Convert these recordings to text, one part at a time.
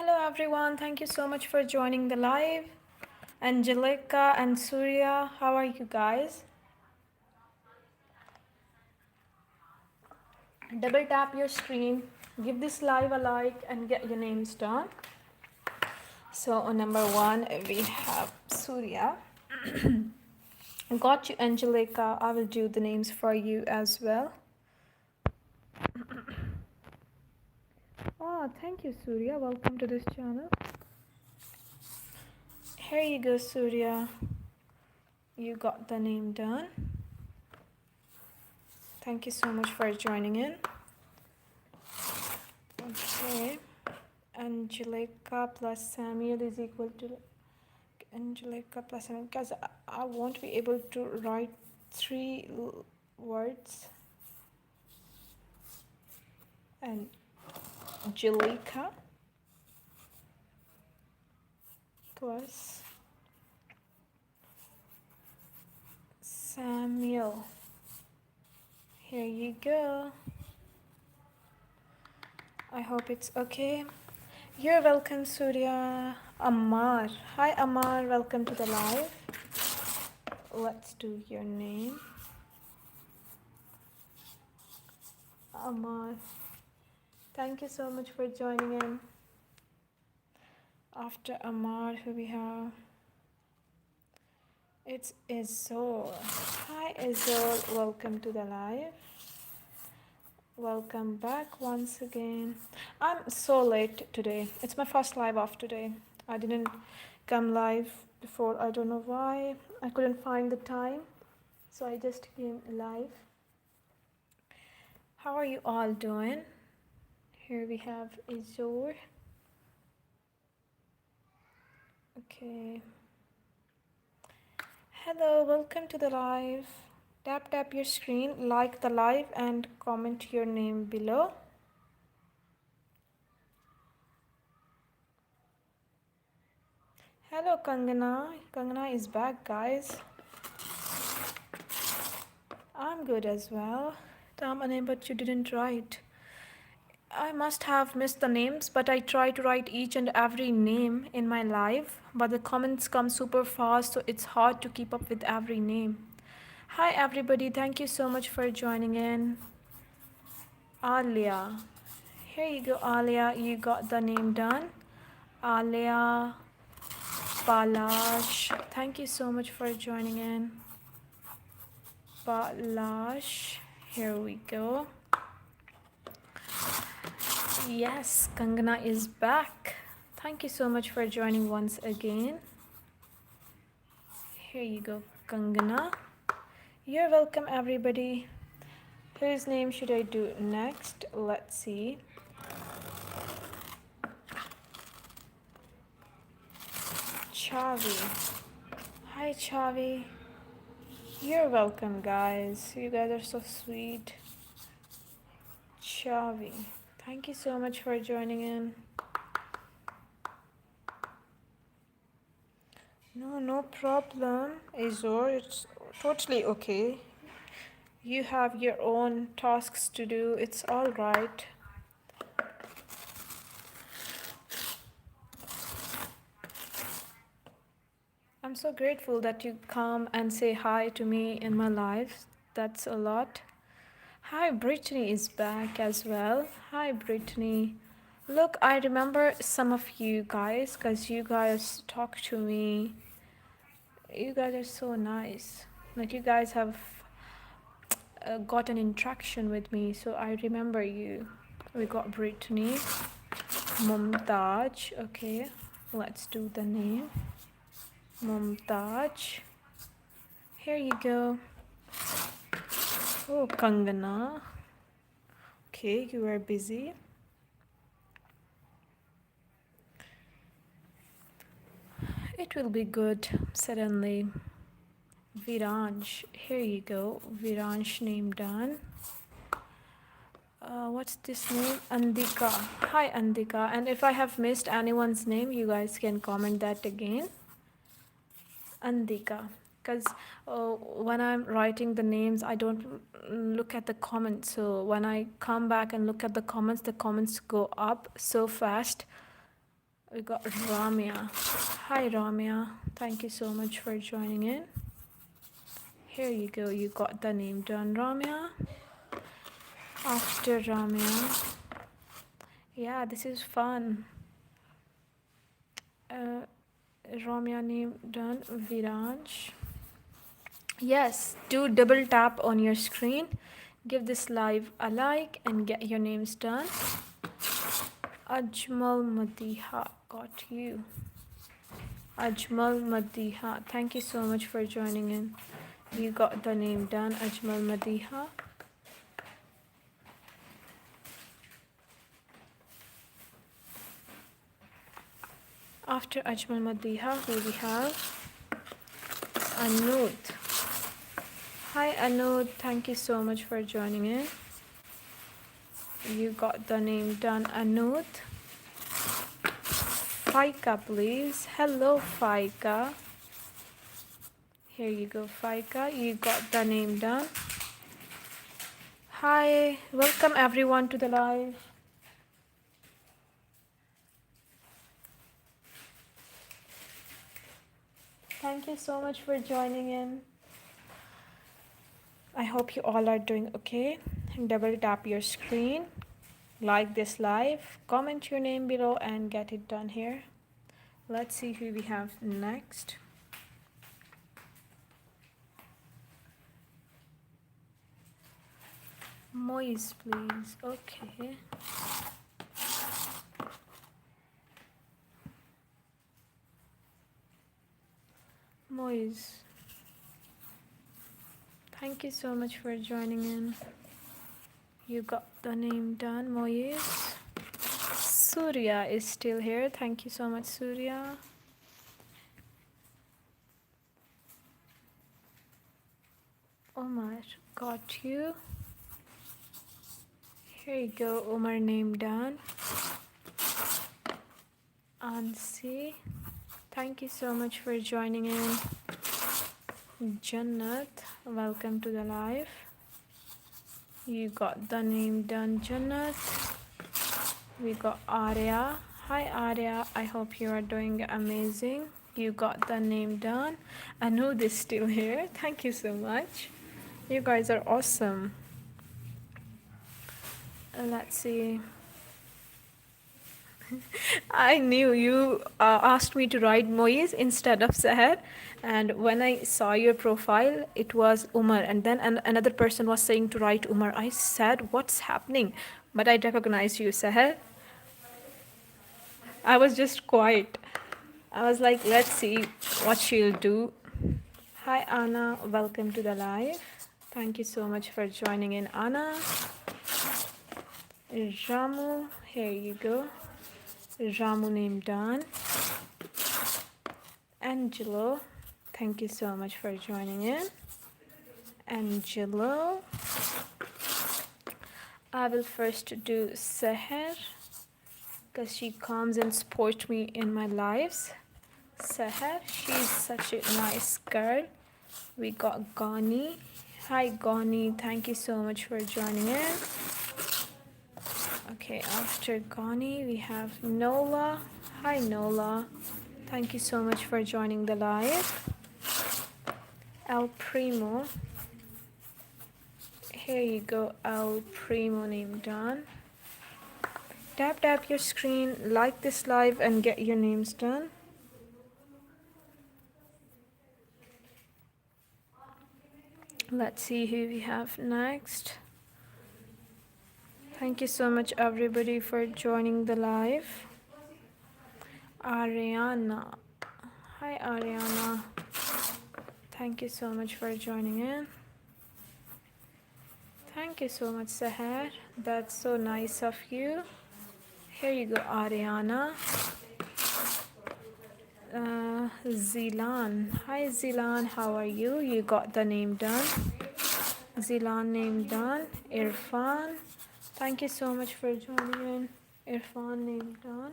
Hello everyone, thank you so much for joining the live. Angelica and Surya, how are you guys? Double tap your screen, give this live a like, and get your names done. So, on number one, we have Surya. Got you, Angelica. I will do the names for you as well. Oh, thank you, Surya. Welcome to this channel. Here you go, Surya. You got the name done. Thank you so much for joining in. Okay. Angelica plus Samuel is equal to Angelica plus Samuel, because I won't be able to write three words. And Angelica plus Samuel. Here you go. I hope it's okay. You're welcome, Surya. Amar. Hi, Amar. Welcome to the live. Let's do your name. Amar. Thank you so much for joining in. After Amar, who we have? It's Izol. Hi, Izol. Welcome to the live. Welcome back once again. I'm so late today. It's my first live of today. I didn't come live before. I don't know why. I couldn't find the time. So I just came live. How are you all doing? Here we have Izor. Okay. Hello, welcome to the live. Tap your screen, like the live, and comment your name below. Hello, Kangana. Kangana is back, guys. I'm good as well. Tamane, but you didn't write. I must have missed the names, but I try to write each and every name in my live, but the comments come super fast, so it's hard to keep up with every name. Hi everybody, thank you so much for joining in. Alia. Here you go, Alia. You got the name done. Alia Palash. Thank you so much for joining in. Palash. Here we go. Yes, Kangana is back. Thank you so much for joining once again. Here you go, Kangana. You're welcome, everybody. Whose name should I do next? Let's see. Chavi. Hi, Chavi. You're welcome, guys. You guys are so sweet. Chavi. Thank you so much for joining in. No problem, Azor. It's totally okay. You have your own tasks to do. It's all right. I'm so grateful that you come and say hi to me in my life. That's a lot. Hi, Brittany is back as well. Hi, Brittany. Look, I remember some of you guys because you guys talk to me. You guys are so nice. Like, you guys have got an interaction with me, so I remember you. We got Brittany. Mumtaj. Okay, let's do the name. Mumtaj. Here you go. Oh, Kangana. Okay, you are busy. It will be good suddenly. Viransh. Here you go. Viransh name done. What's this name? Andika. Hi, Andika. And if I have missed anyone's name, you guys can comment that again. Andika. Because when I'm writing the names, I don't look at the comments. So when I come back and look at the comments go up so fast. We got Ramya. Hi Ramya. Thank you so much for joining in. Here you go. You got the name done, Ramya. After Ramya. Yeah, this is fun. Ramya name done. Viraj. Yes, do double tap on your screen. Give this live a like and get your names done. Ajmal Madiha, got you. Ajmal Madiha, thank you so much for joining in. You got the name done, Ajmal Madiha. After Ajmal Madiha, who we have? Anud. Hi Anud, thank you so much for joining in. You got the name done, Anud. Faika, please. Hello, Faika. Here you go, Faika. You got the name done. Hi, welcome everyone to the live. Thank you so much for joining in. I hope you all are doing okay. Double tap your screen, like this live, comment your name below and get it done here. Let's see who we have next. Moise, please. Okay. Moise. Thank you so much for joining in. You got the name done, Moise. Surya is still here. Thank you so much, Surya. Omar, got you. Here you go, Omar name done. Ansi, thank you so much for joining in. Jannat, welcome to the live. You got the name done, Jannat. We got Arya. Hi Arya, I hope you are doing amazing. You got the name done. Anud is still here. Thank you so much. You guys are awesome. Let's see. I knew you asked me to write Moise instead of Seher, and when I saw your profile, it was Umar, and then another person was saying to write Umar. I said, "What's happening?" But I recognized you, Seher. I was just quiet. I was like, let's see what she'll do. Hi, Anna. Welcome to the live. Thank you so much for joining in, Anna. Ramu, here you go. Ramu name done. Angelo, thank you so much for joining in. Angelo. I will first do Seher because she comes and supports me in my lives. Seher, she's such a nice girl. We got Gani. Hi Gani, thank you so much for joining in. Okay, after Gani, we have Nola. Hi Nola, thank you so much for joining the live. El Primo. Here you go, El Primo name done. Tap your screen, like this live and get your names done. Let's see who we have next. Thank you so much everybody for joining the live. Ariana. Hi Ariana. Thank you so much for joining in. Thank you so much Seher. That's so nice of you. Here you go Ariana. Zilan. Hi Zilan, how are you? You got the name done. Zilan name done. Irfan. Thank you so much for joining in. Irfan name done.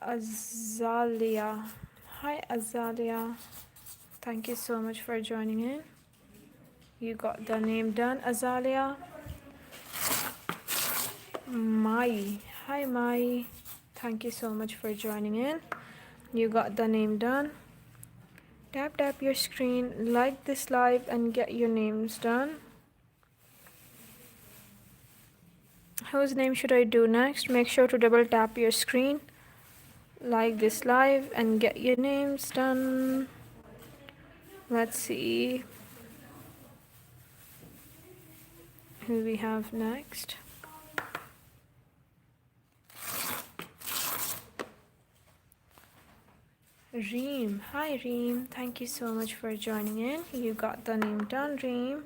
Azalia. Hi Azalia. Thank you so much for joining in. You got the name done, Azalia. Mai. Hi Mai. Thank you so much for joining in. You got the name done. Tap your screen, like this live and get your names done. Whose name should I do next? Make sure to double tap your screen, like this live and get your names done. Let's see who we have next. Reem. Hi Reem. Thank you so much for joining in. You got the name done, Reem.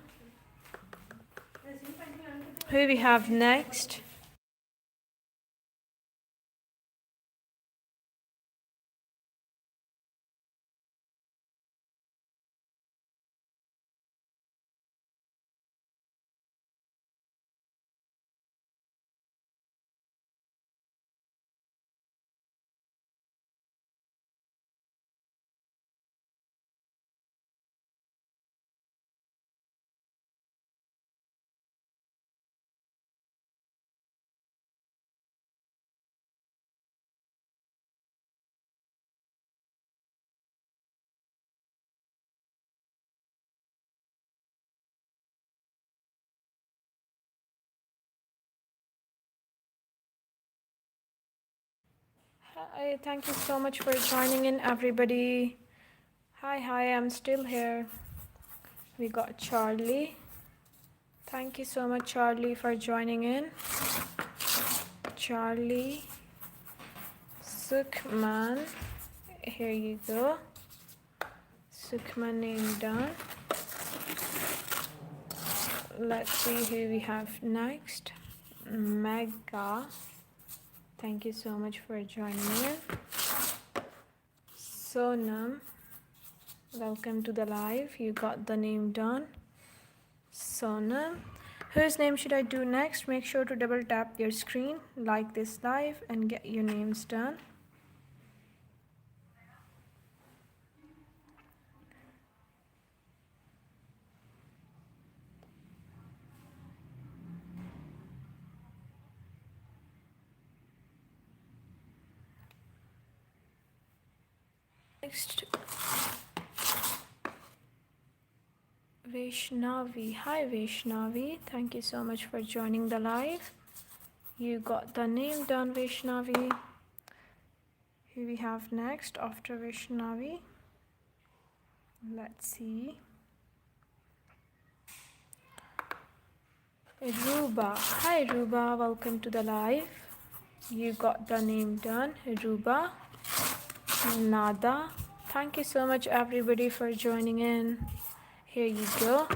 Who we have next? Hi, thank you so much for joining in, everybody. Hi, I'm still here. We got Charlie. Thank you so much, Charlie, for joining in. Charlie, Sukhman. Here you go. Sukhman name done. Let's see who we have next. Mega. Thank you so much for joining in. Sonam. Welcome to the live. You got the name done. Sonam. Whose name should I do next? Make sure to double tap your screen, like this live and get your names done. Next, Vaishnavi. Hi Vaishnavi. Thank you so much for joining the live. You got the name done, Vaishnavi. Who we have next after Vaishnavi? Let's see. Ruba. Hi Ruba, welcome to the live. You got the name done, Ruba. Nada. Thank you so much everybody for joining in. Here you go.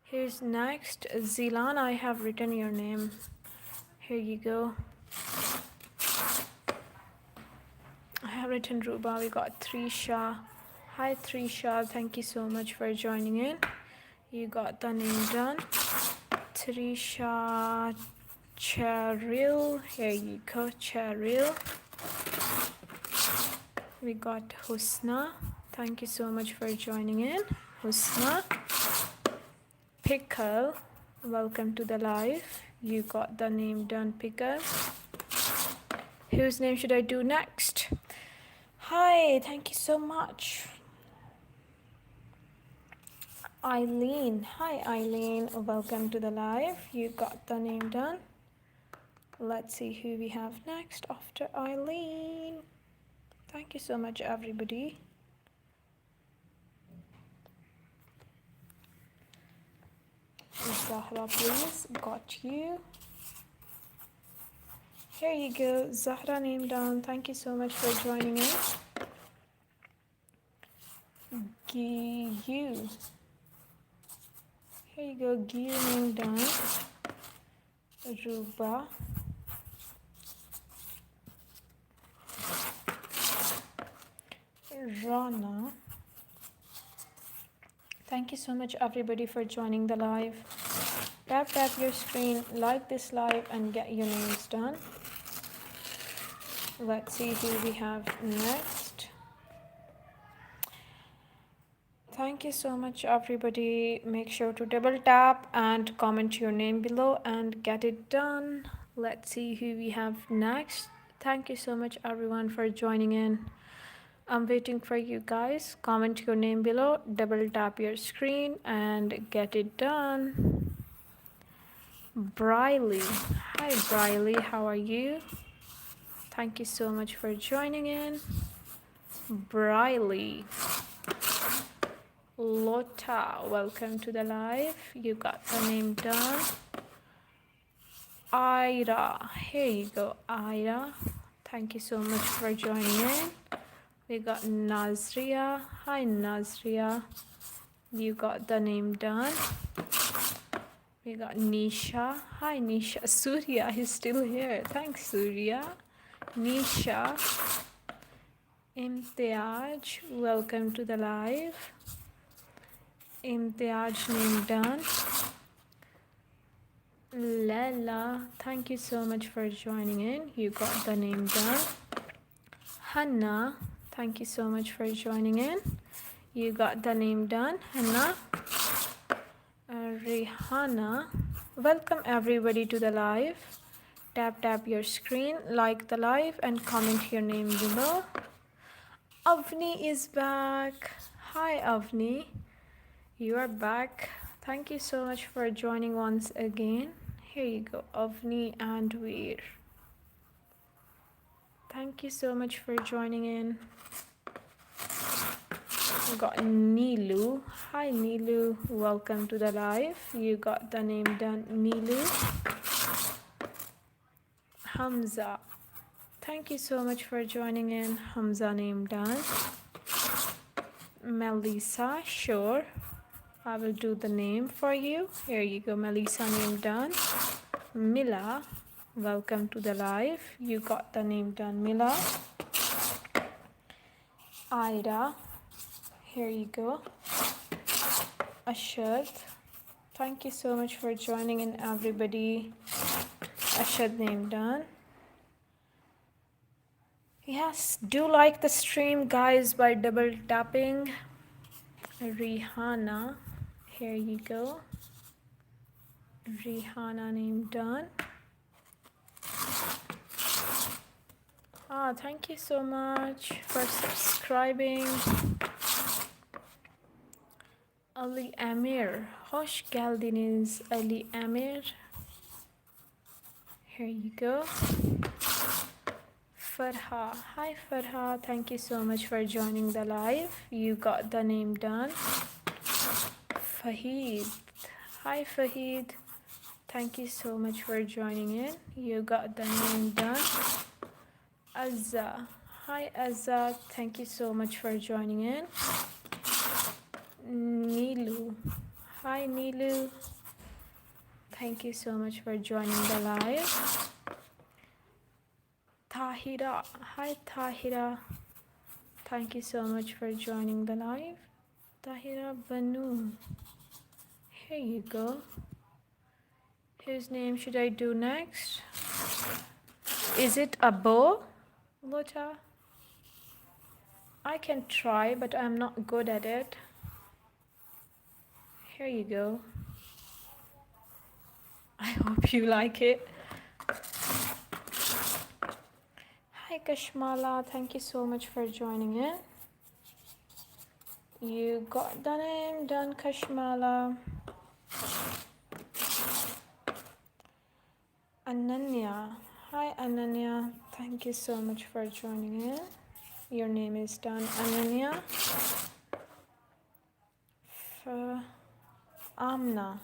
Here's next. Zilan, I have written your name. Here you go. I have written Ruba. We got Trisha. Hi Trisha, thank you so much for joining in. You got the name done. Trisha Cheryl. Here you go, Cheryl. We got Husna. Thank you so much for joining in. Husna. Pickle. Welcome to the live. You got the name done, Pickle. Whose name should I do next? Hi, thank you so much. Eileen. Hi Eileen, welcome to the live. You got the name done. Let's see who we have next after Eileen. Thank you so much everybody. Zahra, please. Got you. Here you go. Zahra name down. Thank you so much for joining in. Giyu. Here you go. Giyu name down. Ruba. Rana. Thank you so much everybody for joining the live. Tap your screen, like this live and get your names done. Let's see who we have next. Thank you so much, everybody. Make sure to double tap and comment your name below and get it done. Let's see who we have next. Thank you so much, everyone, for joining in. I'm waiting for you guys. Comment your name below, double tap your screen, and get it done. Briley. Hi, Briley. How are you? Thank you so much for joining in. Briley. Lotta, welcome to the live. You got the name done. Ira, here you go, Ira. Thank you so much for joining in. We got Nazria. Hi, Nazria. You got the name done. We got Nisha. Hi, Nisha. Surya is still here. Thanks, Surya. Nisha. Imtiaj, welcome to the live. Imtiaj name done. Lala, thank you so much for joining in. You got the name done. Hannah, thank you so much for joining in. You got the name done. Hannah. Rihanna, welcome everybody to the live. Tap your screen, like the live, and comment your name below. Avni is back. Hi, Avni. You are back. Thank you so much for joining once again. Here you go, Avni and Veer. Thank you so much for joining in. We got Nilu. Hi, Nilu. Welcome to the live. You got the name done, Nilu. Hamza. Thank you so much for joining in. Hamza name done. Melissa, sure. I will do the name for you. Here you go, Melissa name done. Mila, welcome to the live. You got the name done, Mila. Ida, here you go. Ashad, thank you so much for joining in, everybody. Ashad name done. Yes, do like the stream, guys, by double tapping. Rihanna, here you go. Rihanna name done. Thank you so much for subscribing. Ali Amir, hoş geldiniz Ali Amir. Here you go. Farha, hi Farha, thank you so much for joining the live. You got the name done. Fahid, hi Fahid, thank you so much for joining in. You got the name done. Azza, hi Azza, thank you so much for joining in. Nilu, hi Nilu, thank you so much for joining the live. Tahira, hi Tahira, thank you so much for joining the live. Tahira Banu, here you go. Whose name should I do next? Is it Abo, Lota? I can try, but I'm not good at it. Here you go. I hope you like it. Hi Kashmala, thank you so much for joining in. You got the name done, Kashmala. Ananya, hi Ananya, thank you so much for joining in. Your name is done, Ananya. Amna,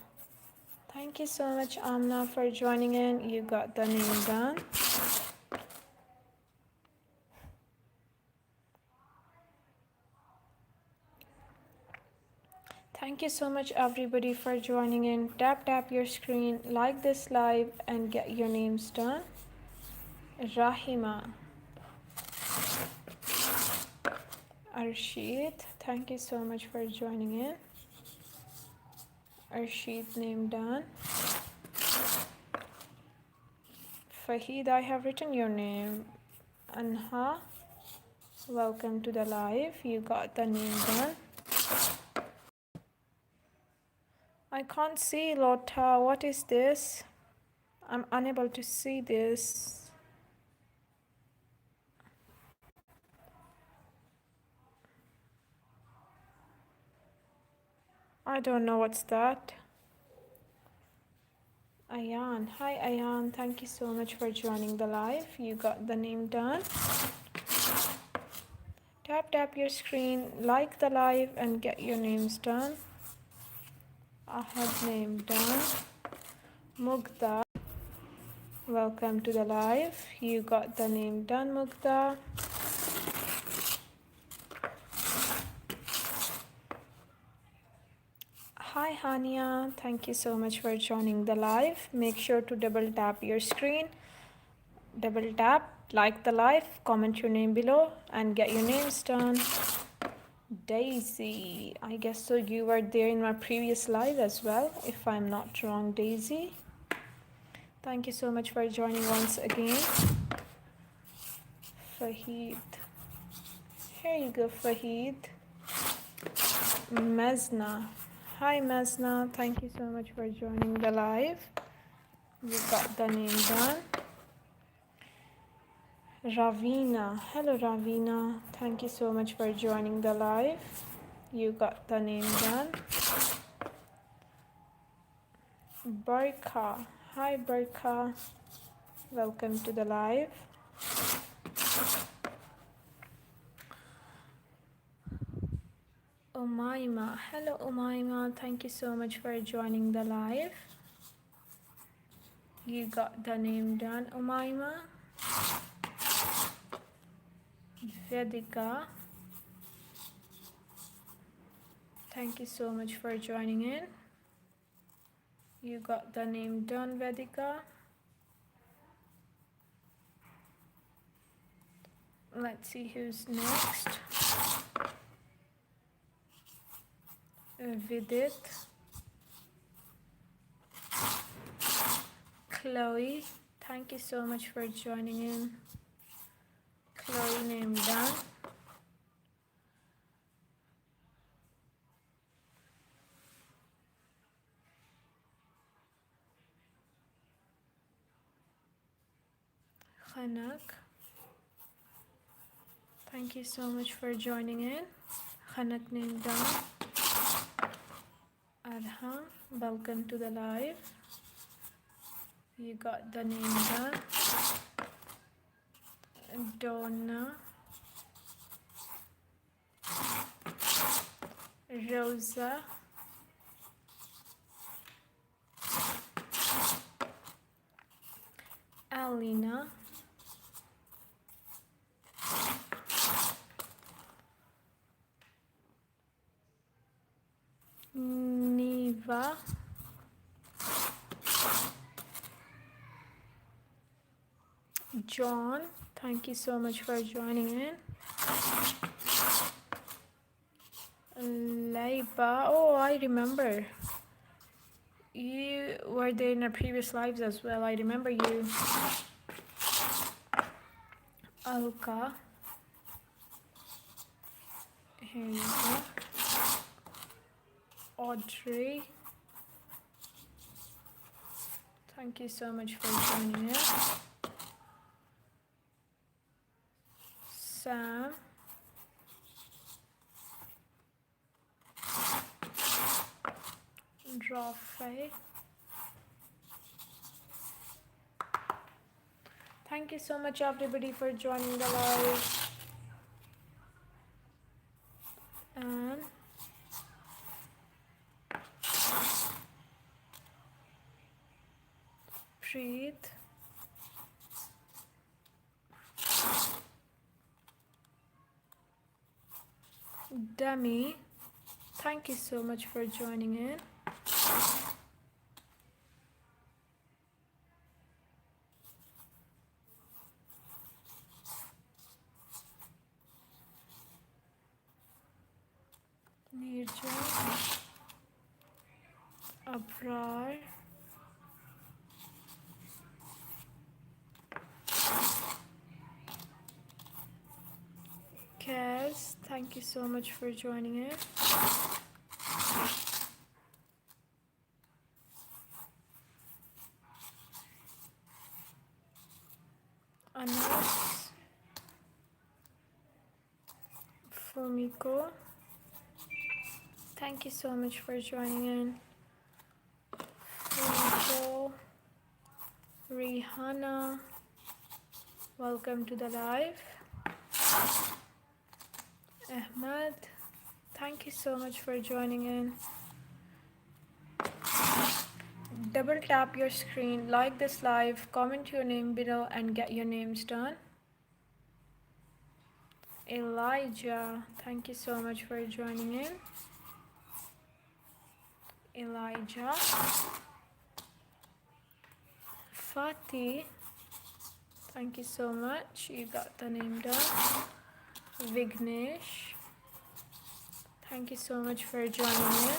thank you so much Amna for joining in. You got the name done. Thank you so much everybody for joining in. Tap your screen, like this live, and get your names done. Rahima, Arshid, thank you so much for joining in. Arshid name done. Fahid, I have written your name. Anha, welcome to the live. You got the name done. I can't see Lotta. What is this? I'm unable to see this. I don't know what's that. Ayan. Hi, Ayan. Thank you so much for joining the live. You got the name done. Tap your screen, like the live, and get your names done. Ahad name done. Mugda, welcome to the live. You got the name done, Mugda. Hi, Hania. Thank you so much for joining the live. Make sure to double tap your screen. Double tap, like the live, comment your name below, and get your names done. Daisy, I guess so you were there in my previous live as well, if I'm not wrong, Daisy. Thank you so much for joining once again. Fahid. Here you go, Fahid. Mesna. Hi, Mesna. Thank you so much for joining the live. You got the name done. Ravina. Hello, Ravina. Thank you so much for joining the live. You got the name done. Barka. Hi, Barka. Welcome to the live. Umaima. Hello, Umaima. Thank you so much for joining the live. You got the name done, Umaima. Vedika. Thank you so much for joining in. You got the name done, Vedika. Let's see who's next. Vidit. Chloe. Thank you so much for joining in. Chloe name done. Khanak. Thank you so much for joining in. Khanak name done. Arham, welcome to the live. You got the name done. Donna. Rosa. Alina. Neva. John, thank you so much for joining in. Laiba, oh, I remember. You were there in our previous lives as well. I remember you. Alka. Here you go. Audrey. Thank you so much for joining in. Sam. Rafe. Thank you so much everybody for joining the live. And Preet. Demi. Thank you so much for joining in. Nirja. Abrar. Kaz, thank you so much for joining in. Anas, Fumiko, thank you so much for joining in. Fumiko, Rihanna, welcome to the live. Ahmed, thank you so much for joining in. Double tap your screen, like this live, comment your name below and get your names done. Elijah, thank you so much for joining in. Elijah. Fatih, thank you so much, you got the name done. Vignesh, thank you so much for joining in.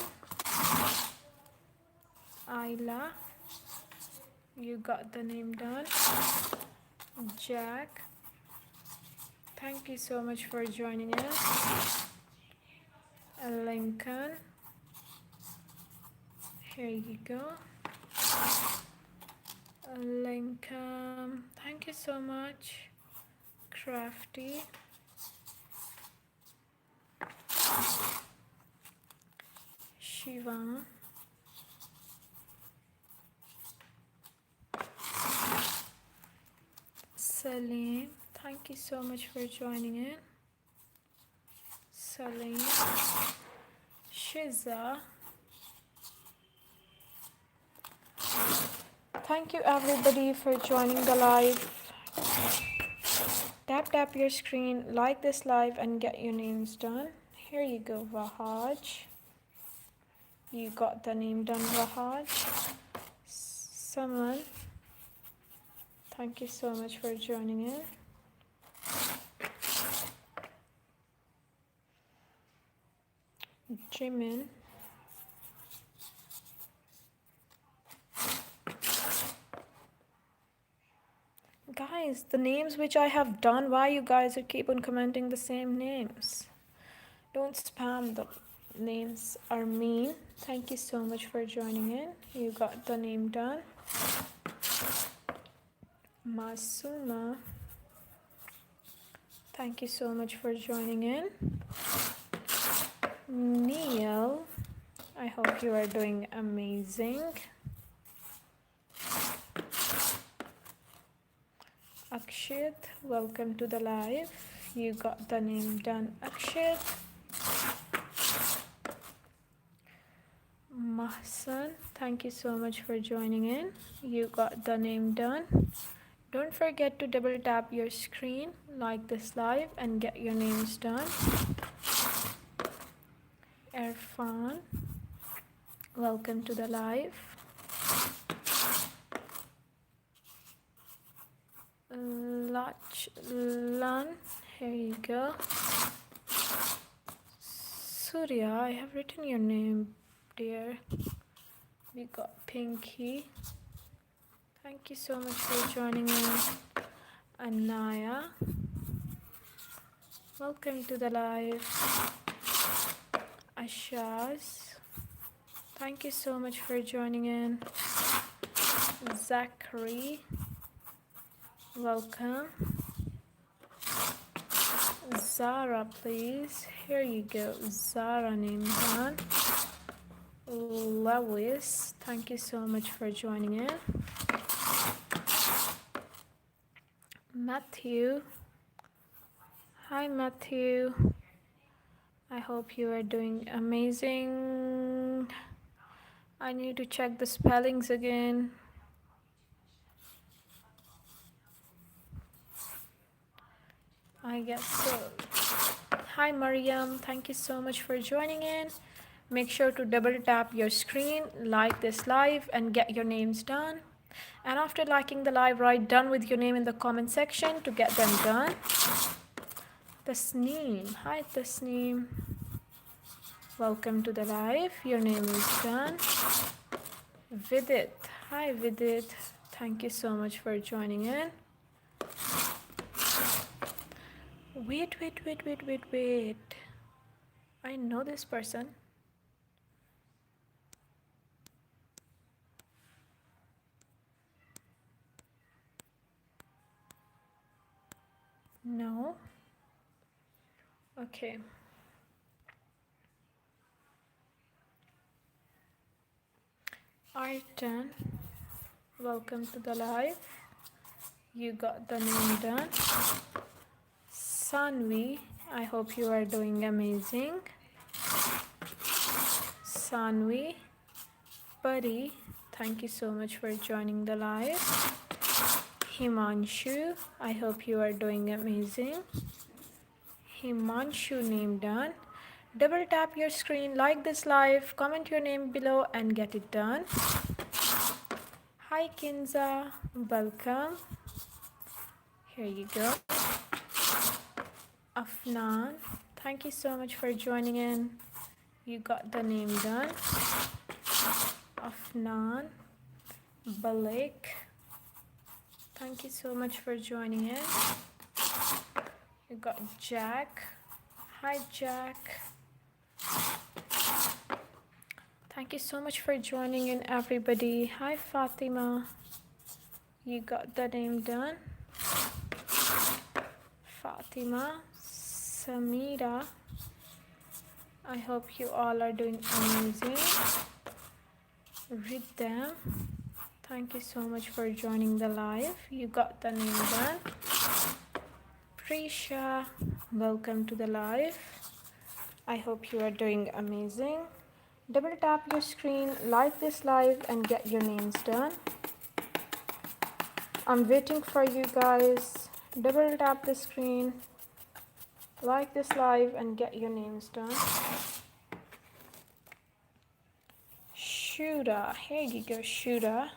Ayla, you got the name done. Jack, thank you so much for joining in. Lincoln, here you go. Lincoln, thank you so much. Crafty, Shiva, Salim, thank you so much for joining in. Salim, Shiza, thank you everybody for joining the live. Tap your screen, like this live and get your names done. Here you go, Vahaj. You got the name done, Vahaj. Someone, thank you so much for joining in. Jimin, guys, the names which I have done, why you guys are keep on commenting the same names? Don't spam the names, are mean. Thank you so much for joining in. You got the name done. Masuma, thank you so much for joining in. Neil, I hope you are doing amazing. Akshit, welcome to the live. You got the name done, Akshit. Mahsan, thank you so much for joining in. You got the name done. Don't forget to double tap your screen, like this live and get your names done. Irfan, welcome to the live. Lachlan, here you go. Surya, I have written your name, dear. We got Pinky. Thank you so much for joining in. Anaya, welcome to the live. Ashaz, thank you so much for joining in. Zachary, welcome. Zara, please. Here you go. Zara, name done. Lewis, thank you so much for joining in. Matthew, hi Matthew. I hope you are doing amazing. I need to check the spellings again. I guess so. Hi Mariam, thank you so much for joining in. Make sure to double tap your screen, like this live and get your names done. And after liking the live, write done with your name in the comment section to get them done. Tasneem, hi Tasneem. Welcome to the live. Your name is done. Vidit, hi Vidit. Thank you so much for joining in. Wait. I know this person. No. Okay. Artan, welcome to the live. You got the name done. Sanvi, I hope you are doing amazing. Sanvi, Pari, thank you so much for joining the live. Himanshu, I hope you are doing amazing. Himanshu name done. Double tap your screen, like this live, comment your name below and get it done. Hi Kinza, welcome. Here you go. Afnan, thank you so much for joining in. You got the name done. Afnan, Balik, thank you so much for joining in. You got Jack. Hi Jack. Thank you so much for joining in, everybody. Hi Fatima. You got the name done. Fatima, Samira. I hope you all are doing amazing. Read them. Thank you so much for joining the live. You got the name done. Prisha, welcome to the live. I hope you are doing amazing. Double tap your screen, like this live and get your names done. I'm waiting for you guys. Double tap the screen, like this live and get your names done. Shura, here you go, Shura.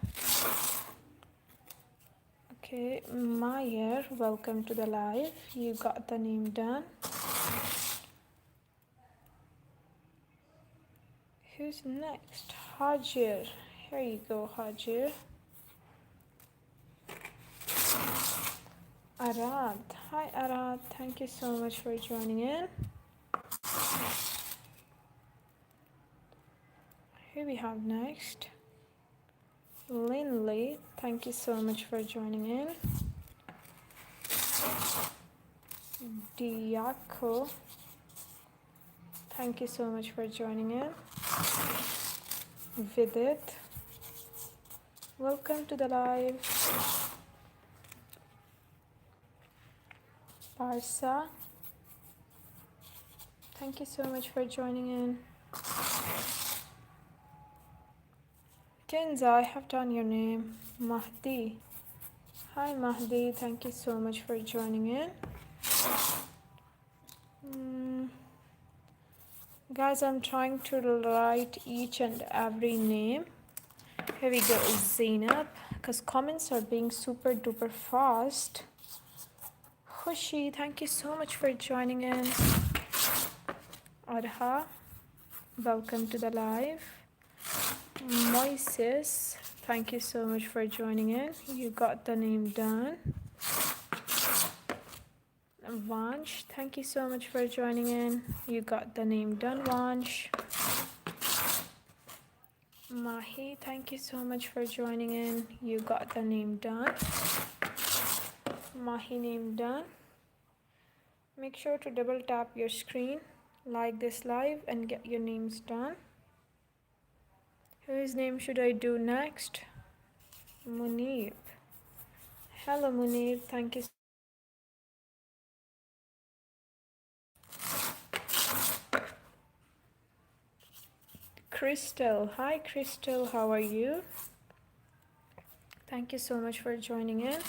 Okay, Meyer, welcome to the live. You got the name done. Who's next? Hajir. Here you go, Hajir. Arad. Hi, Arad. Thank you so much for joining in. Who we have next? Linley. Thank you so much for joining in. Diako. Thank you so much for joining in. Vidit. Welcome to the live. Parsa. Thank you so much for joining in. Kenza, I have done your name. Mahdi. Hi Mahdi, thank you so much for joining in. Guys, I'm trying to write each and every name. Here we go, Zainab, because comments are being super duper fast. Hushi, thank you so much for joining in. Arha, welcome to the live. Moises, thank you so much for joining in. You got the name done. Vansh, thank you so much for joining in. You got the name done, Vansh. Mahi, thank you so much for joining in. You got the name done. Mahi name done. Make sure to double tap your screen, like this live and get your names done. Whose name should I do next? Munib. Hello Munib, thank you. Crystal, hi Crystal, how are you? Thank you so much for joining in.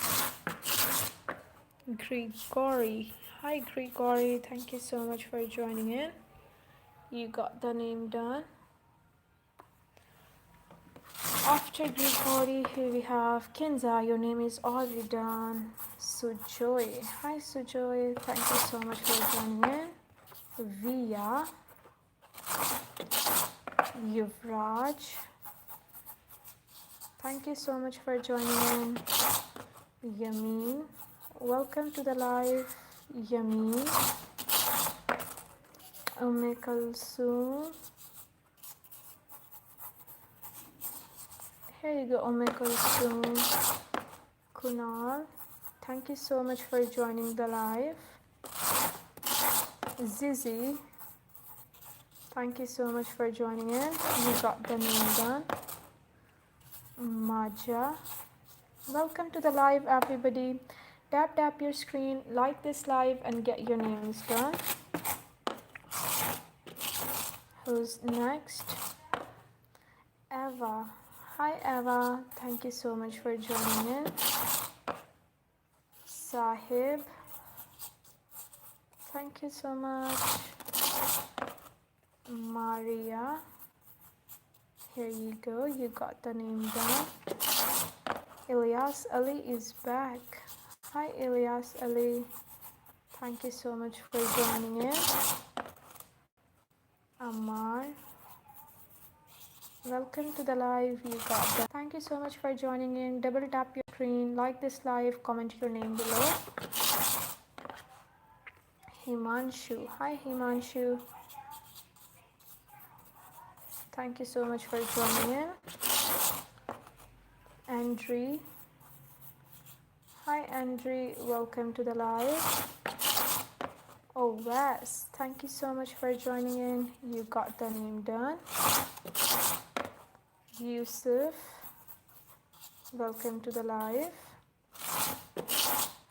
Grigori, hi Grigori, thank you so much for joining in. You got the name done. After Grigori, here we have Kinza, your name is already done. Sujoy, hi Sujoy, thank you so much for joining in. Via, Yuvraj, thank you so much for joining in. Yamin, welcome to the live. Yamin, Kalsoon. Here you go, Kalsoon. Kunal, Thank you so much for joining the live. Zizi, thank you so much for joining in. You got the name done. Maja, welcome to the live, everybody. Tap your screen, like this live, and get your names done. Who's next? Eva. Hi, Eva. Thank you so much for joining in. Sahib, thank you so much. Maria, here you go. You got the name down. Ilyas Ali is back. Hi, Ilyas Ali. Thank you so much for joining in. Amar, welcome to the live. You got that. Thank you so much for joining in. Double tap your screen, like this live, comment your name below. Himanshu, hi Himanshu. Thank you so much for joining in. Andre, hi Andre, welcome to the live. Oh, Wes, thank you so much for joining in. You got the name done. Yusuf, welcome to the live.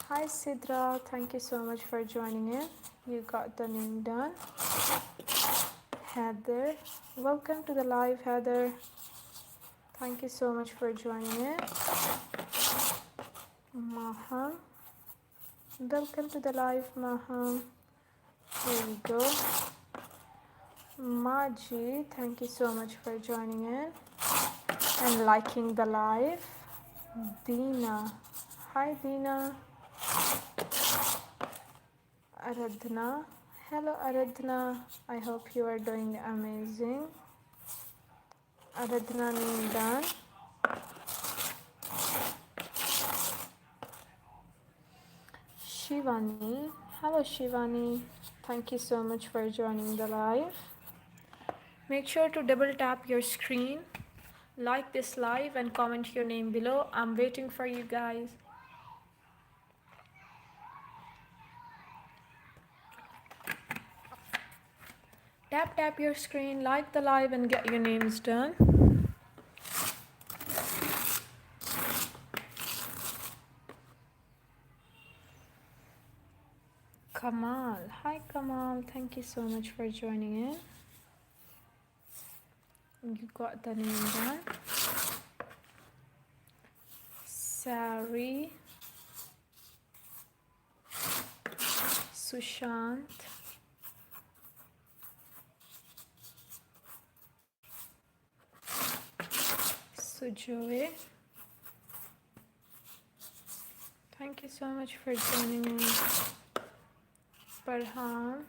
Hi Sidra, thank you so much for joining in. You got the name done. Heather, welcome to the live, Heather. Thank you so much for joining in. Maham, welcome to the live, Maham. Here we go. Maji, thank you so much for joining in and liking the live. Dina, hi Dina. Aradhana, hello Aradhana. I hope you are doing amazing. Aradhana name done. Shivani, hello Shivani. Thank you so much for joining the live. Make sure to double tap your screen, like this live, and comment your name below. I'm waiting for you guys. Tap your screen, like the live, and get your names done. Kamal, hi Kamal. Thank you so much for joining in. You got the name done. Sari, Sushant, Sujoy, thank you so much for joining in. Parham,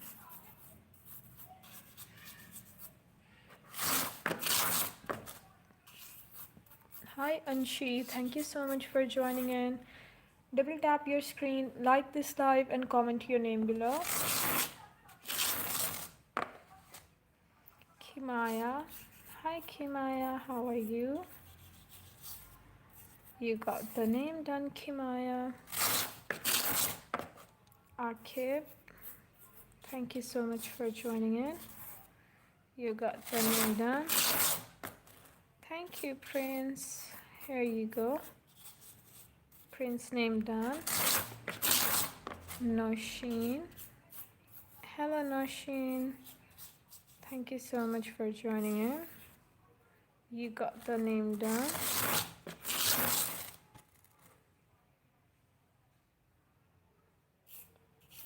hi Anshi, thank you so much for joining in. Double tap your screen, like this live, and comment your name below. Kimaya, hi Kimaya, how are you? You got the name done, Kimaya. Arkib, thank you so much for joining in. You got the name done. Thank you, Prince. Here you go. Prince name done. Noshin. Hello, Noshin. Thank you so much for joining in. You got the name done.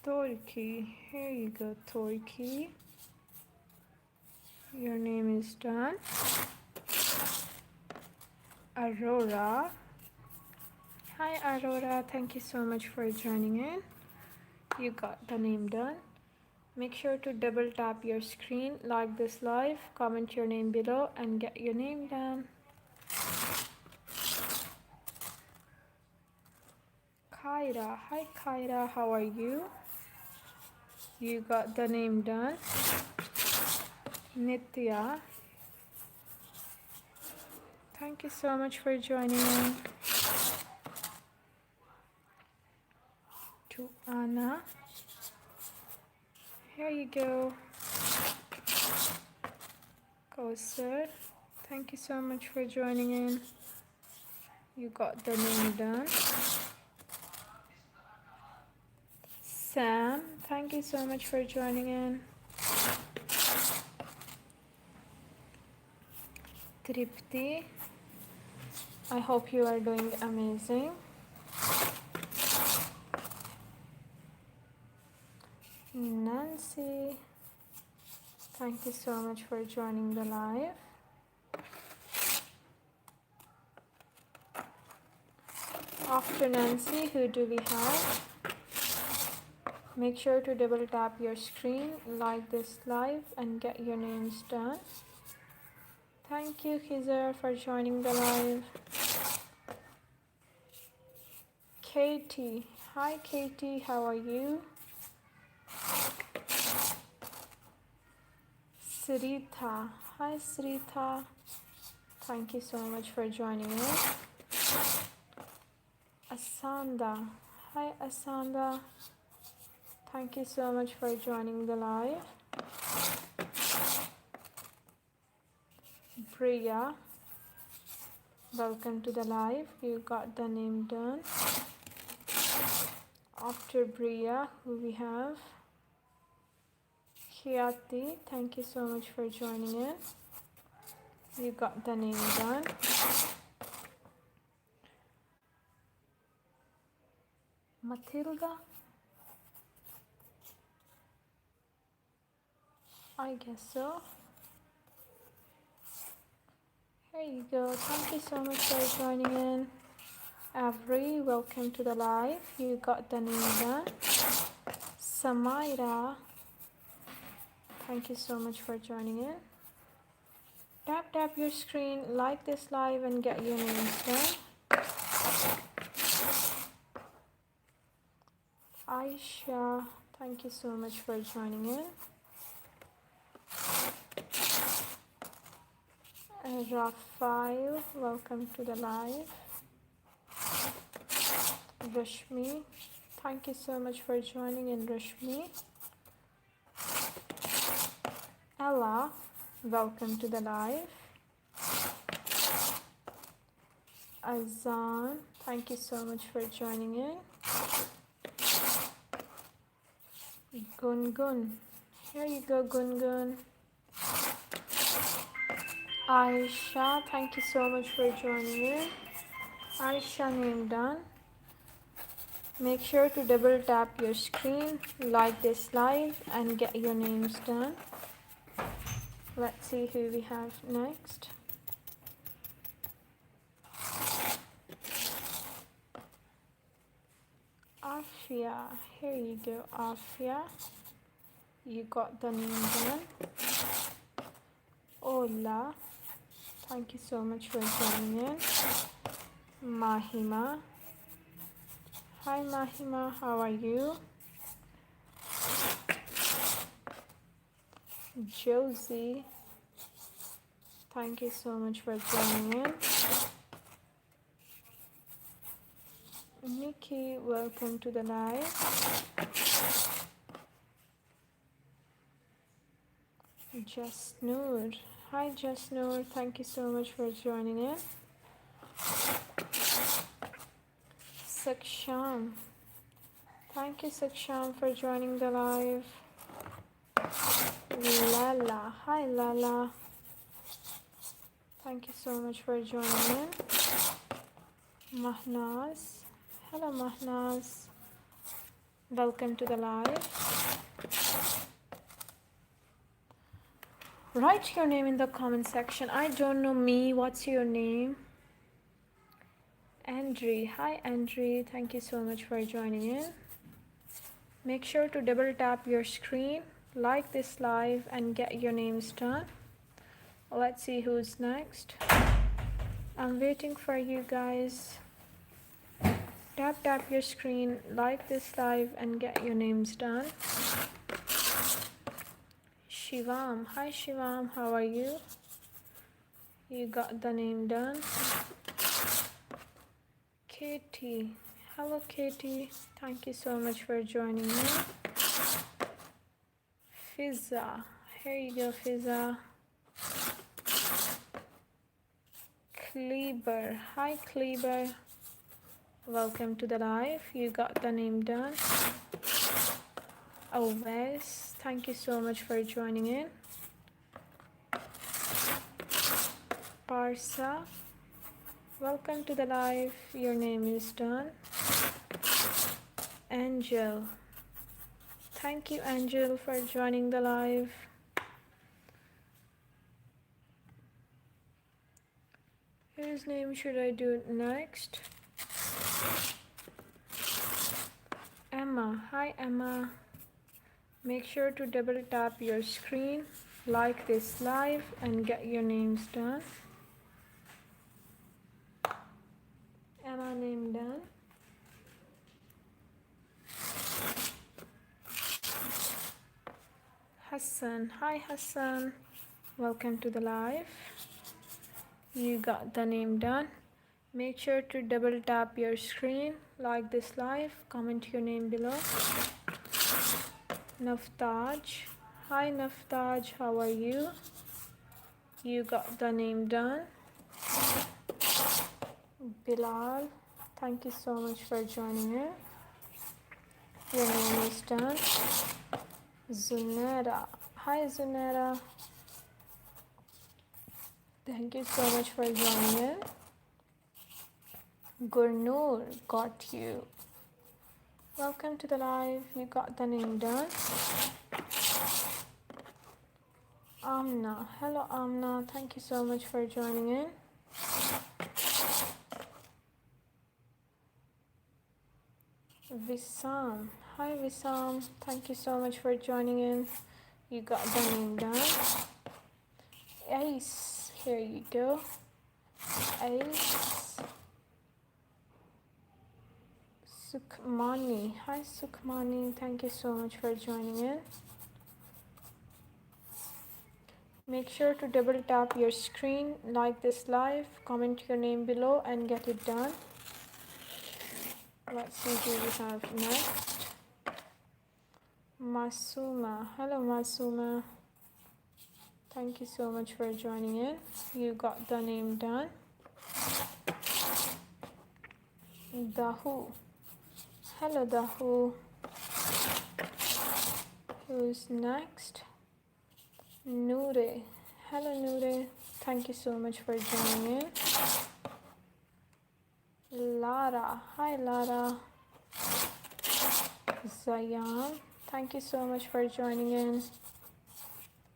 Torki. Here you go, Torki. Your name is done. Aurora. Hi, Aurora. Thank you so much for joining in. You got the name done. Make sure to double tap your screen, like this live, comment your name below, and get your name done. Kyra, hi Kyra, how are you? You got the name done. Nitya, thank you so much for joining in. to Anna. Here you go. Kausar. Thank you so much for joining in. You got the name done. Sam, thank you so much for joining in. Tripti, I hope you are doing amazing. Nancy, thank you so much for joining the live. After Nancy, who do we have? Make sure to double tap your screen, like this live, and get your names done. Thank you, Khizar, for joining the live. Katie, hi Katie, how are you? Sritha, hi Sritha, thank you so much for joining in. Asanda, hi Asanda, thank you so much for joining the live. Priya, welcome to the live. You got the name done. After Priya, who we have? Hyati, thank you so much for joining in. You got the name done. Matilda, I guess so. Here you go. Thank you so much for joining in. Avery, welcome to the live. You got the name done. Samaira, thank you so much for joining in. Tap your screen, like this live, and get your names done. Aisha, thank you so much for joining in. Rafael, welcome to the live. Rashmi, thank you so much for joining in, Rashmi. Ella, welcome to the live. Azan, thank you so much for joining in. Gungun, here you go, Gungun. Aisha, thank you so much for joining in. Aisha, name done. Make sure to double tap your screen, like this live, and get your names done. Let's see who we have next. Afia, here you go, Afia. You got the name done. Ola, thank you so much for joining in. Mahima, hi Mahima, how are you? Josie, thank you so much for joining in. Nikki, welcome to the live. Jasnoor, hi Jasnoor, thank you so much for joining in. Saksham, thank you Saksham for joining the live. Lala, hi Lala, thank you so much for joining in. Mahnaz, hello Mahnaz, welcome to the live. Write your name in the comment section. I don't know me, what's your name? Andre, hi Andre, thank you so much for joining in. Make sure to double tap your screen, like this live, and get your names done. Let's see who's next. I'm waiting for you guys. Tap your screen, like this live, and get your names done. Shivam, hi Shivam, how are you? You got the name done. Katie, Hello, Katie. Thank you so much for joining me. Fizza. Here you go, Fizza. Kleber. Hi, Kleber. Welcome to the live. You got the name done. Oh, Wes. Thank you so much for joining in. Parsa. Welcome to the live. Your name is done. Angel. Thank you, Angel, for joining the live. Whose name should I do next? Emma. Hi, Emma. Make sure to double tap your screen, like this live, and get your names done. Emma name done. Hassan. Hi, Hassan. Welcome to the live. You got the name done. Make sure to double tap your screen, like this live, comment your name below. Naftaj. Hi, Naftaj. How are you? You got the name done. Bilal. Thank you so much for joining in. Your name is done. Zunera. Hi, Zunera. Thank you so much for joining in. Gurnur, got you. Welcome to the live. You got the name done. Amna. Hello, Amna. Thank you so much for joining in. Wissam. Hi, Wissam. Thank you so much for joining in. You got the name done. Ace. Here you go. Ace. Sukmani. Hi, Sukmani. Thank you so much for joining in. Make sure to double tap your screen, like this live, comment your name below, and get it done. Let's see who we have next. Masuma. Hello, Masuma. Thank you so much for joining in. You got the name done. Dahu. Hello, Dahu. Who's next? Noore. Hello, Noore. Thank you so much for joining in. Lara. Hi, Lara. Zayan. Thank you so much for joining in.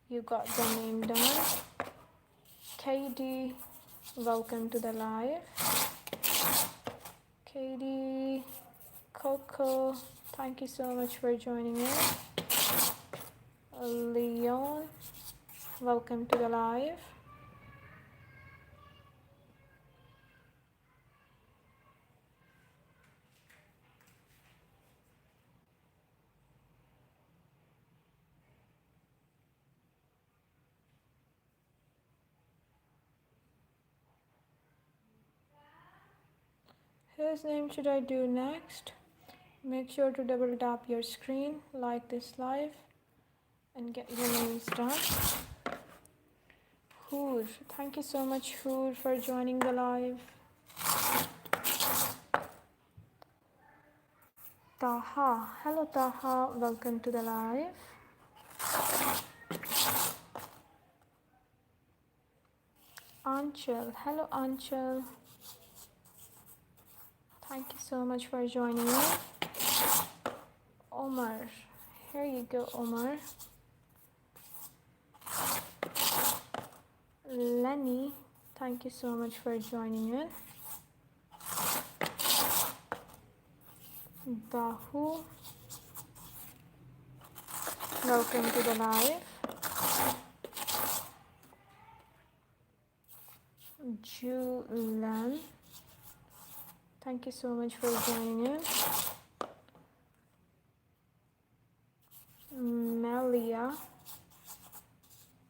You got the name done. KD. Welcome to the live. KD. Coco. Thank you so much for joining in. Leon. Welcome to the live. Whose name should I do next? Make sure to double tap your screen, like this live, and get your names done. Hoor. Thank you so much, Hoor, for joining the live. Taha. Hello, Taha. Welcome to the live. Anchal. Hello, Anchal. Thank you so much for joining in. Omar. Here you go, Omar. Lenny. Thank you so much for joining in. Dahu. Welcome to the live. Julan. Thank you so much for joining in. Melia.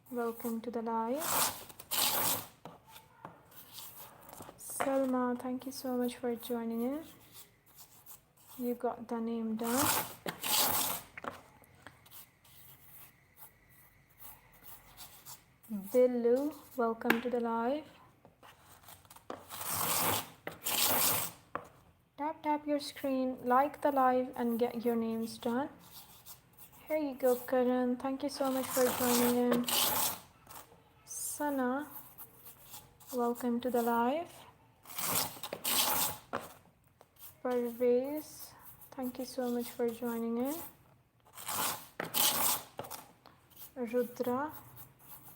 Welcome to the live. Selma, thank you so much for joining in. You got the name done. Billu, welcome to the live. Tap your screen, like the live and get your names done. Here you go, Karan. Thank you so much for joining in. Sana, welcome to the live. Parvez, thank you so much for joining in. Rudra,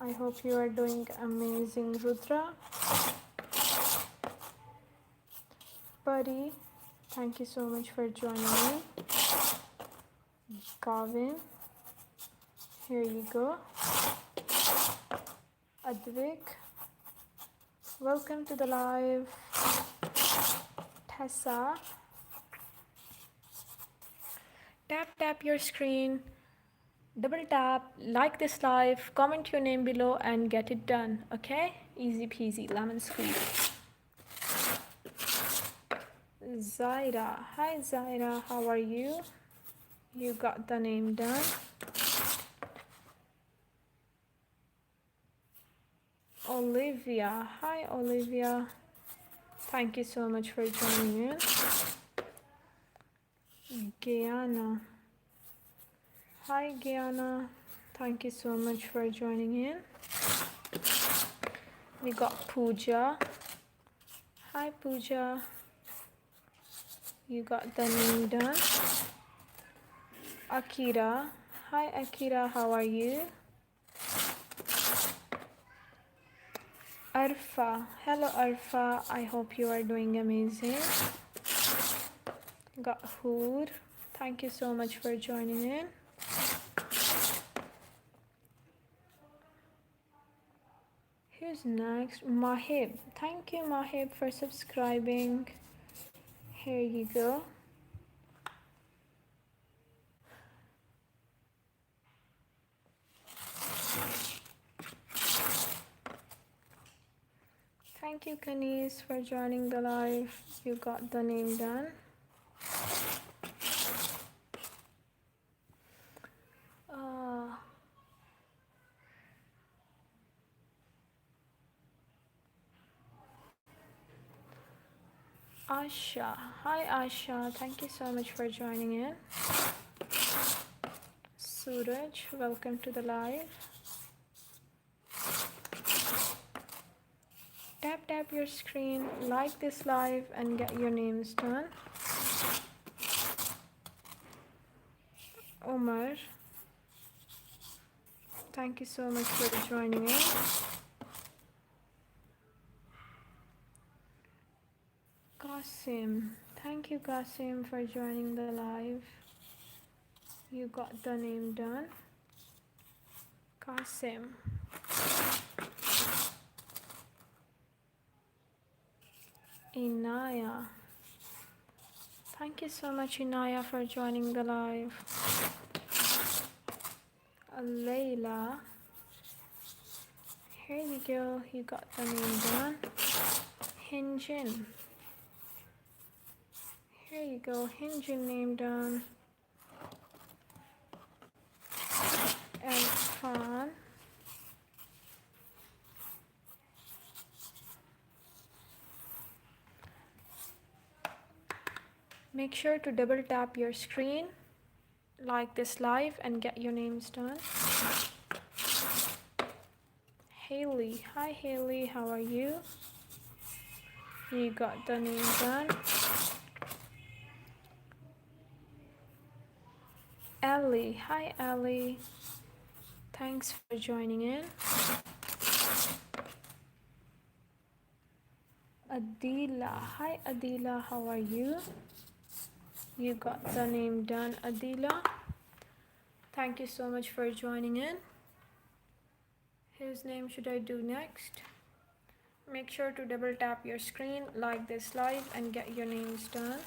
I hope you are doing amazing, Rudra. Buddy, thank you so much for joining in. Gavin, here you go. Advik, welcome to the live. Tessa, tap your screen, double tap, like this live, comment your name below and get it done, okay? Easy peasy, lemon squeeze. Zaira, hi Zaira, how are you? You got the name done. Olivia, hi Olivia, thank you so much for joining in. Guyana, hi Guyana, thank you so much for joining in. We got Pooja, hi Pooja, you got the name done. Akira, hi Akira, how are you? Arfa, hello Arfa, I hope you are doing amazing. Got Hood, thank you so much for joining in. Who's next? Mahib, thank you Mahib for subscribing. Here you go. Thank you Kanis for joining the live. You got the name done. Asha, hi Asha, thank you so much for joining in. Suraj, welcome to the live. Tap your screen, like this live and get your names done. Omar, thank you so much for joining in. Qasim, thank you Qasim for joining the live. You got the name done. Qasim. Inaya, thank you so much Inaya for joining the live. Layla, here you go, you got the name done. Hinjin, here you go, Hinjin name done. Elfan, make sure to double tap your screen, like this live and get your names done. Haley, hi Haley, how are you? You got the name done. Ellie, hi Ellie, thanks for joining in. Adila, hi Adila, how are you? You got the name done, Adila. Thank you so much for joining in. Whose name should I do next? Make sure to double tap your screen, like this live and get your names done.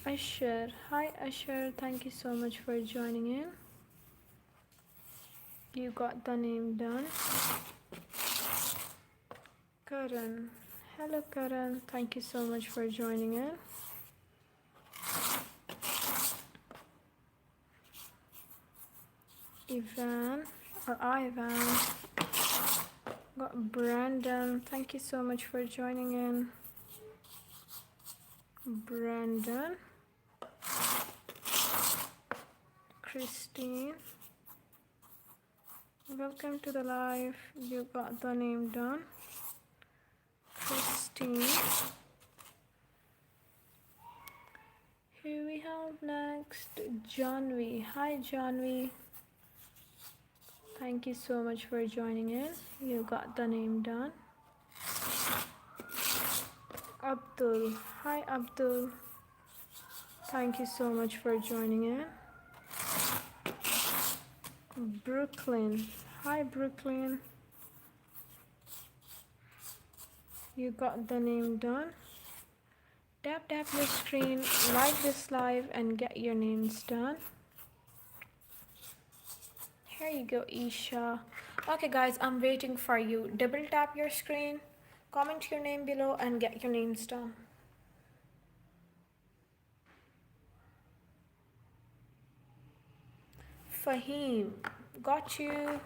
Asher, hi Asher, thank you so much for joining in. You got the name done. Karan. Hello Karan. Thank you so much for joining in. Ivan or Ivan. Got Brandon. Thank you so much for joining in. Brandon. Christine. Welcome to the live. You got the name done. Christine. Who we have next? Janvi. Hi Janvi. Thank you so much for joining in. You got the name done. Abdul. Hi Abdul. Thank you so much for joining in. Brooklyn. Hi Brooklyn. You got the name done. Tap your screen, like this live and get your names done. Here you go, Isha. Okay guys, I'm waiting for you. Double tap your screen, comment your name below and get your names done. Fahim, got you.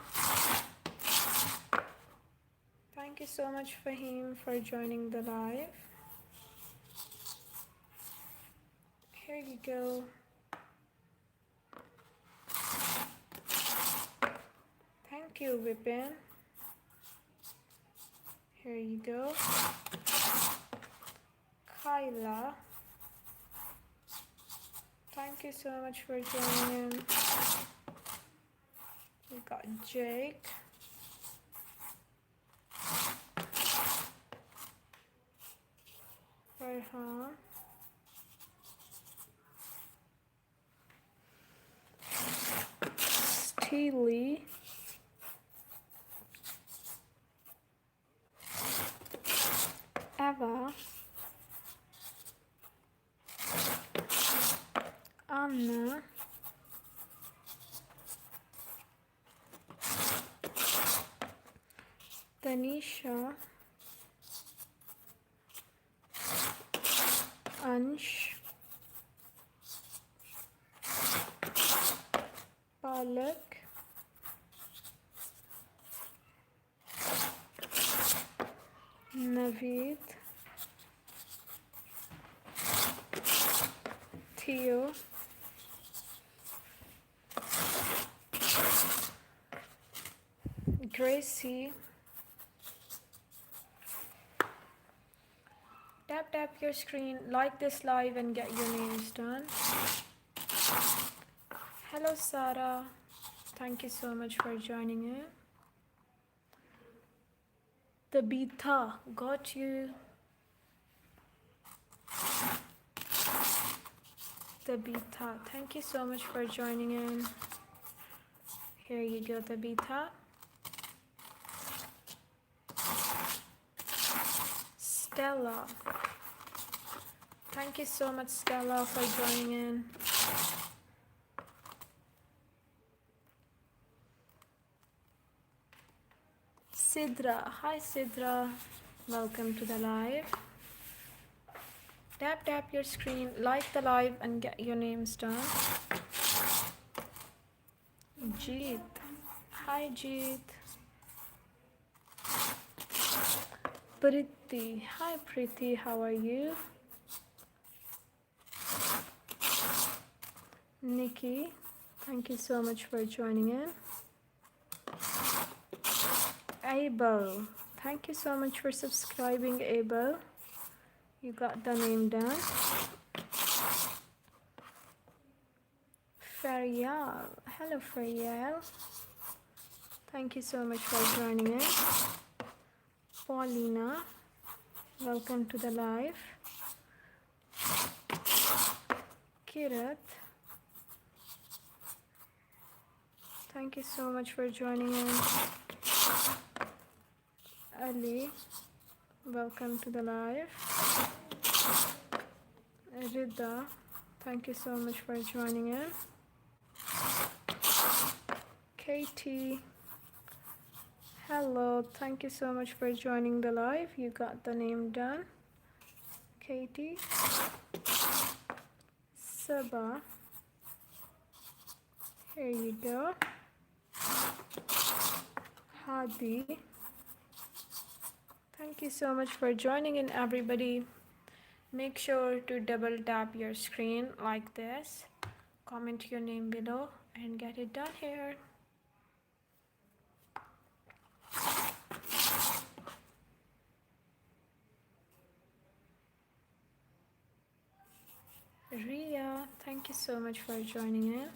Thank you so much Fahim for joining the live. Here you go. Thank you, Vipin. Here you go. Kyla. Thank you so much for joining in. We got Jake. Farhan. Steely. Eva. Anna. Tanisha. Ansh. Palak. Naveed. Theo. Gracie. Tap your screen, like this live and get your names done. Hello Sarah. Thank you so much for joining in. The Beta, got you. The Beta, thank you so much for joining in. Here you go, the Beta. Stella. Thank you so much, Stella, for joining in. Sidra. Hi, Sidra. Welcome to the live. Tap your screen, like the live and get your names done. Jeet. Hi, Jeet. Priti. Hi, Priti. How are you? Nikki. Thank you so much for joining in. Abel. Thank you so much for subscribing, Abel. You got the name done. Farial. Hello, Farial. Thank you so much for joining in. Paulina. Welcome to the live. Kirat. Thank you so much for joining in. Ali. Welcome to the live. Rida. Thank you so much for joining in. Katie. Hello, thank you so much for joining the live. You got the name done. Katie, Sabah, here you go. Hadi, thank you so much for joining in, everybody. Make sure to double tap your screen like this. Comment your name below and get it done here. Ria, thank you so much for joining in.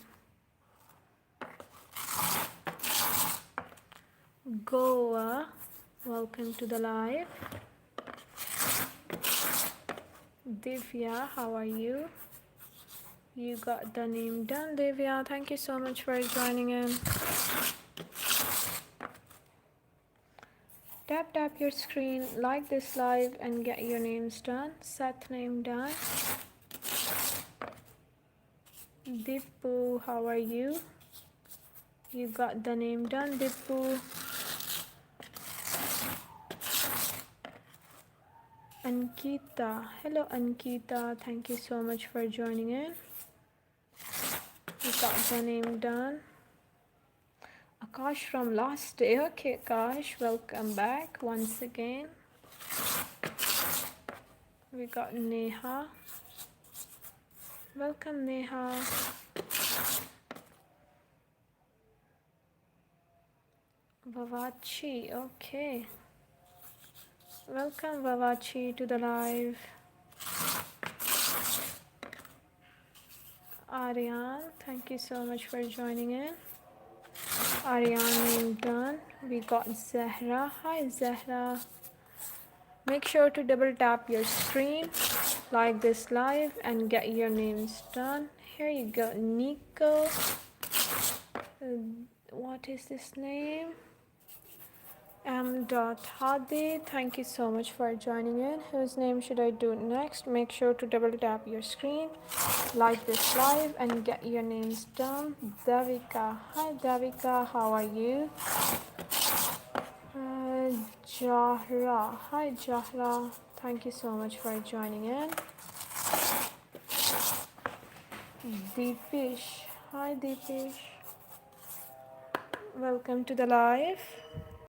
Goa, welcome to the live. Divya, how are you? You got the name done, Divya. Thank you so much for joining in. Tap your screen, like this live and get your names done. Seth name done. Dipu, how are you? You got the name done, Dipu. Ankita, hello Ankita, thank you so much for joining in. You got the name done. Akash from last day. Okay, Akash, welcome back once again. We got Neha. Welcome, Neha. Vavachi, okay. Welcome, Vavachi, to the live. Aryan, thank you so much for joining in. Aryan name done. We got Zahra. Hi, Zahra. Make sure to double tap your screen, like this live, and get your names done. Here you go, Nico. What is this name? Hadi, thank you so much for joining in. Whose name should I do next? Make sure to double tap your screen, like this live, and get your names done. Davika, hi Davika, how are you? Jahra, hi Jahra, thank you so much for joining in. Deepish, hi Deepish, welcome to the live.